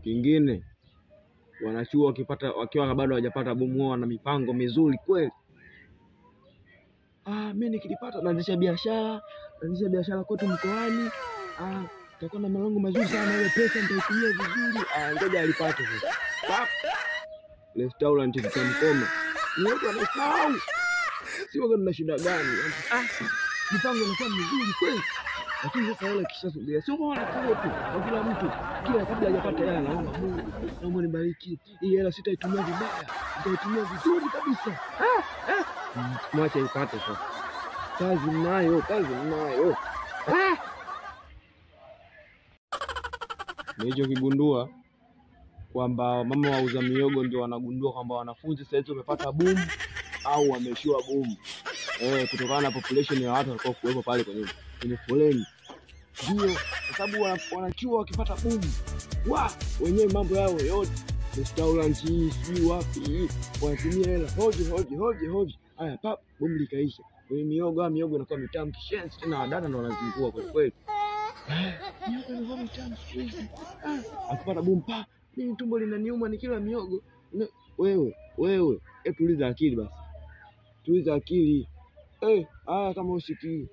Kingine, wanachuo wakiwa bado hawajapata bomu wao na mipango mizuri kweli. Mimi nikilipata naanzisha biashara kwetu mkoani. Tutakuwa na malengo mazuri sana, ile pesa nitaitumia vizuri. Ngoja alipate sasa. Restaurant itamkoma. Mmoja anasahau. Sio kama tuna shida gani? Mipango inakuwa mizuri kweli. Lakini sasa ile kishasubia. Sio bora tu kwa kila mtu. Kila kabla hajapata hela anaomba Mungu, naomba nibariki. Hii hela sitaitumia vibaya. Nitaitumia vizuri kabisa. Mwache ipate sasa. Kazi mnayo. Nicho kigundua kwamba mama wauza miogo ndio wanagundua kwamba wanafunzi sasa hivi wamepata boom au wameishiwa boom. Kutokana na population ya watu walikuwa kuwepo pale kwenye foleni. Ndio kwa sababu wanachuo wakipata boom, wenyewe mambo yao yote restaurant hii si wapi wanatumia hela hoji. Haya boom likaisha. Kwenye miogo inakuwa mitamu kishenzi, tena wadada ndo wanazingua kwa kweli. Miogo inakuwa mitamu kishenzi. Akipata boom mimi tumbo linaniuma nikila miogo. Wewe tuliza akili basi. Kama usikii